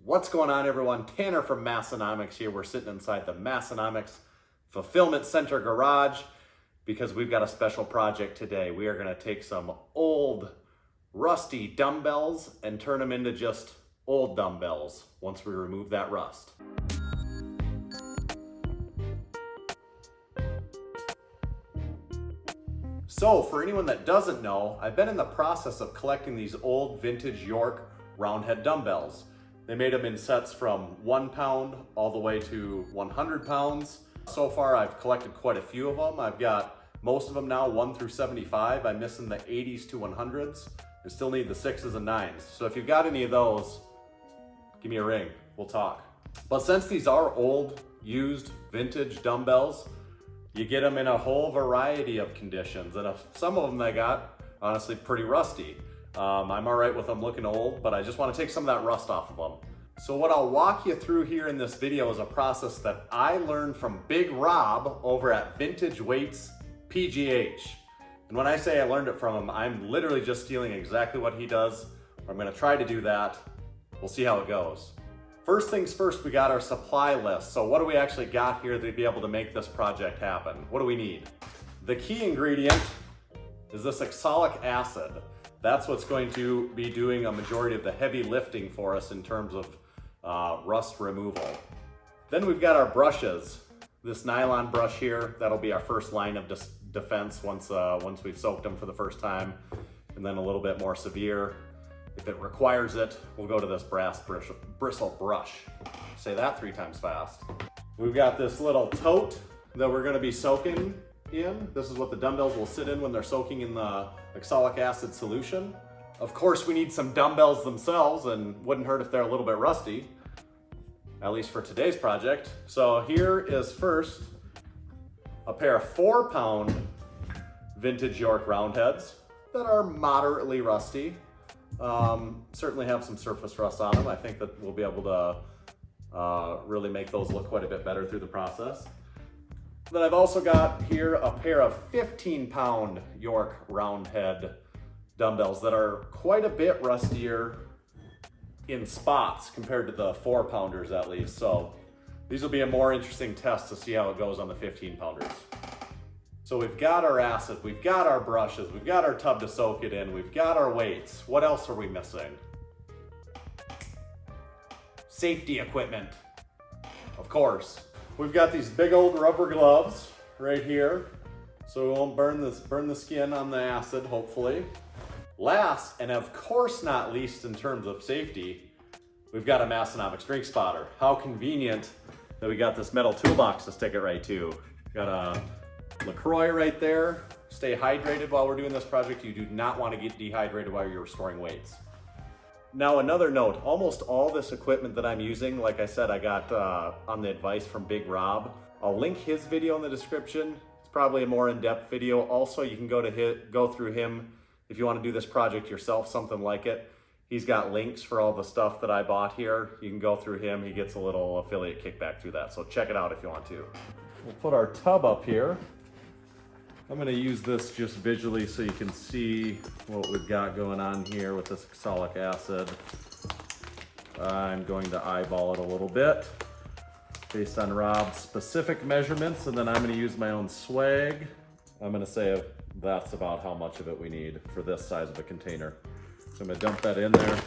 What's going on, everyone? Tanner from Massenomics here. We're sitting inside the Massenomics Fulfillment Center garage because we've got a special project today. We are going to take some old, rusty dumbbells and turn them into just old dumbbells once we remove that rust. So for anyone that doesn't know, I've been in the process of collecting these old vintage York roundhead dumbbells. They made them in sets from 1 pound all the way to 100 pounds. So far I've collected quite a few of them. I've got most of them now 1 through 75. I'm missing the 80s to 100s. I still need the 6s and 9s. So if you've got any of those, give me a ring, we'll talk. But since these are old, used, vintage dumbbells, you get them in a whole variety of conditions. And some of them I got, honestly, pretty rusty. I'm all right with them looking old, but I just want to take some of that rust off of them. So what I'll walk you through here in this video is a process that I learned from Big Rob over at Vintage Weights PGH. And when I say I learned it from him, I'm literally just stealing exactly what he does. I'm going to try to do that. We'll see how it goes. First things first, we got our supply list. So what do we actually got here to be able to make this project happen? What do we need? The key ingredient is this oxalic acid. That's what's going to be doing a majority of the heavy lifting for us in terms of rust removal. Then we've got our brushes. This nylon brush here, that'll be our first line of defense once we've soaked them for the first time, and then a little bit more severe. If it requires it, we'll go to this brass bristle brush. Say that 3 times fast. We've got this little tote that we're gonna be soaking in. This is what the dumbbells will sit in when they're soaking in the oxalic acid solution. Of course, we need some dumbbells themselves, and wouldn't hurt if they're a little bit rusty, at least for today's project. So here is first a pair of 4 pound vintage York roundheads that are moderately rusty. Certainly have some surface rust on them. I think that we'll be able to really make those look quite a bit better through the process. Then I've also got here a pair of 15 pound York roundhead dumbbells that are quite a bit rustier in spots compared to the 4 pounders at least. So these will be a more interesting test to see how it goes on the 15 pounders. So we've got our acid, we've got our brushes, we've got our tub to soak it in, we've got our weights. What else are we missing? Safety equipment, of course. We've got these big old rubber gloves right here, so we won't burn the skin on the acid, hopefully. Last, and of course not least in terms of safety, we've got a Massenomics drink spotter. How convenient that we got this metal toolbox to stick it right to. Got a LaCroix right there. Stay hydrated while we're doing this project. You do not want to get dehydrated while you're storing weights. Now another note, almost all this equipment that I'm using, like I said, I got on the advice from Big Rob. I'll link his video in the description. It's probably a more in-depth video. Also, you can go through him if you want to do this project yourself, something like it. He's got links for all the stuff that I bought here. You can go through him. He gets a little affiliate kickback through that. So check it out if you want to. We'll put our tub up here. I'm going to use this just visually so you can see what we've got going on here with this oxalic acid. I'm going to eyeball it a little bit based on Rob's specific measurements, and then I'm going to use my own swag. I'm going to say that's about how much of it we need for this size of a container. So I'm going to dump that in there.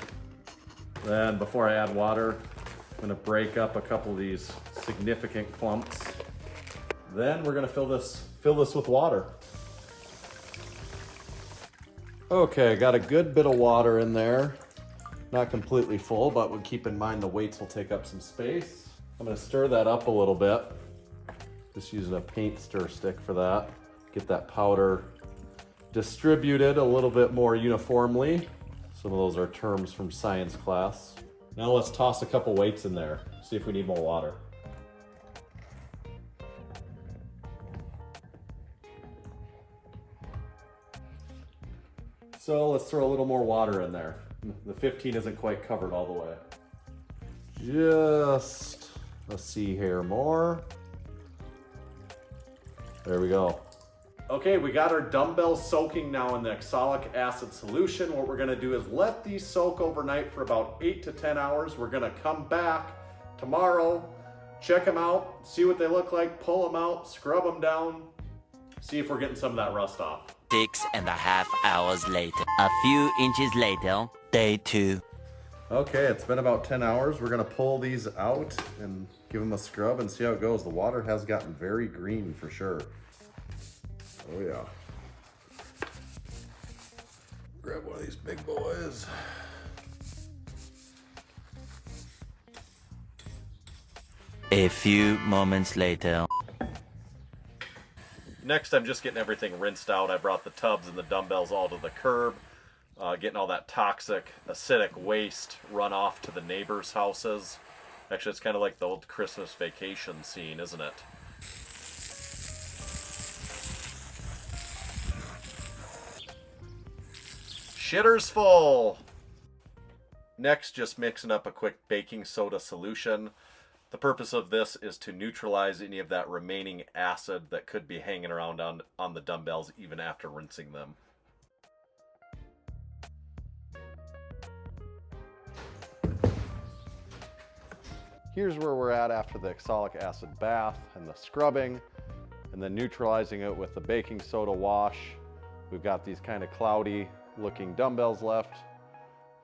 Then before I add water, I'm going to break up a couple of these significant clumps. Then we're going to fill this with water. Okay, got a good bit of water in there. Not completely full, but we'll keep in mind the weights will take up some space. I'm going to stir that up a little bit. Just using a paint stir stick for that. Get that powder distributed a little bit more uniformly. Some of those are terms from science class. Now let's toss a couple weights in there. See if we need more water. So let's throw a little more water in there. The 15 isn't quite covered all the way. Just, let's see here, more. There we go. Okay, we got our dumbbells soaking now in the oxalic acid solution. What we're gonna do is let these soak overnight for about 8 to 10 hours. We're gonna come back tomorrow, check them out, see what they look like, pull them out, scrub them down, see if we're getting some of that rust off. 6.5 hours later. A few inches later, day 2. Okay, it's been about 10 hours. We're gonna pull these out and give them a scrub and see how it goes. The water has gotten very green for sure. Oh yeah. Grab one of these big boys. A few moments later. Next, I'm just getting everything rinsed out. I brought the tubs and the dumbbells all to the curb, getting all that toxic, acidic waste run off to the neighbors' houses. Actually, it's kind of like the old Christmas vacation scene, isn't it? Shitter's full! Next, just mixing up a quick baking soda solution. The purpose of this is to neutralize any of that remaining acid that could be hanging around on the dumbbells even after rinsing them. Here's where we're at after the oxalic acid bath and the scrubbing, and then neutralizing it with the baking soda wash. We've got these kind of cloudy looking dumbbells left.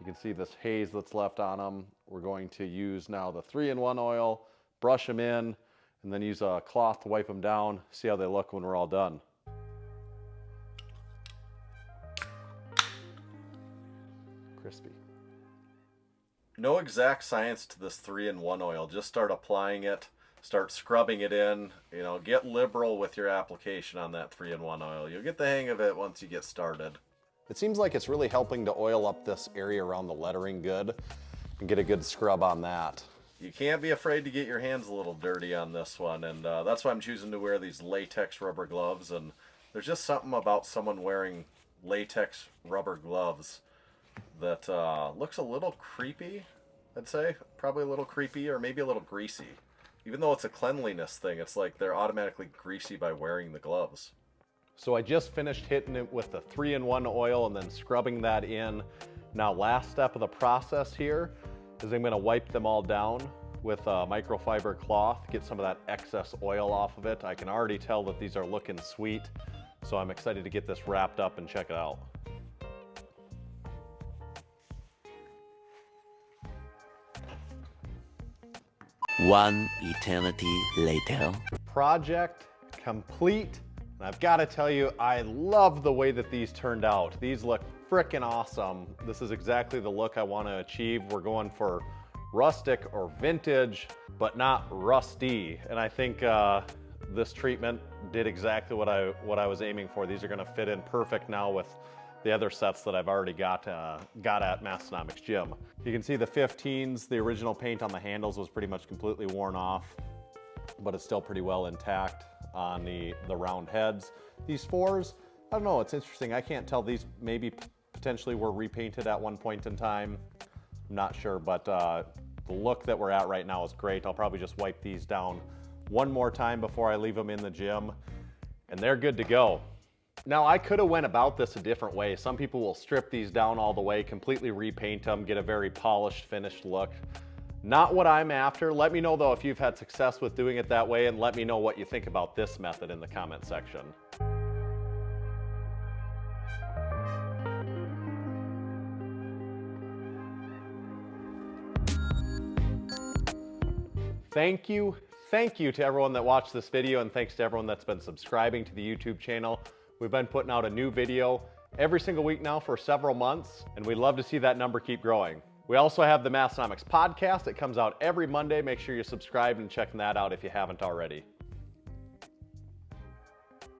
You can see this haze that's left on them. We're going to use now the 3-in-1 oil, brush them in, and then use a cloth to wipe them down, see how they look when we're all done. Crispy. No exact science to this 3-in-1 oil. Just start applying it, start scrubbing it in, you know, get liberal with your application on that 3-in-1 oil. You'll get the hang of it once you get started. It seems like it's really helping to oil up this area around the lettering good and get a good scrub on that. You can't be afraid to get your hands a little dirty on this one, and that's why I'm choosing to wear these latex rubber gloves. And there's just something about someone wearing latex rubber gloves that looks a little creepy, I'd say. Probably a little creepy or maybe a little greasy. Even though it's a cleanliness thing, it's like they're automatically greasy by wearing the gloves. So I just finished hitting it with the 3-in-1 oil and then scrubbing that in. Now last step of the process here is I'm gonna wipe them all down with a microfiber cloth, get some of that excess oil off of it. I can already tell that these are looking sweet, so I'm excited to get this wrapped up and check it out. One eternity later. Project complete. And I've got to tell you, I love the way that these turned out. These look frickin' awesome. This is exactly the look I want to achieve. We're going for rustic or vintage, but not rusty. And I think this treatment did exactly what I was aiming for. These are going to fit in perfect now with the other sets that I've already got at Massenomics Gym. You can see the 15s, the original paint on the handles was pretty much completely worn off, but it's still pretty well intact on the round heads. These 4s, I don't know, it's interesting. I can't tell, these maybe potentially were repainted at one point in time. I'm not sure, but the look that we're at right now is great. I'll probably just wipe these down one more time before I leave them in the gym, and they're good to go. Now, I could have went about this a different way. Some people will strip these down all the way, completely repaint them, get a very polished, finished look. Not what I'm after. Let me know though if you've had success with doing it that way, and let me know what you think about this method in the comment section. Thank you to everyone that watched this video, and thanks to everyone that's been subscribing to the YouTube channel. We've been putting out a new video every single week now for several months, and we'd love to see that number keep growing. We also have the Massenomics podcast. It comes out every Monday. Make sure you're subscribed and checking that out if you haven't already.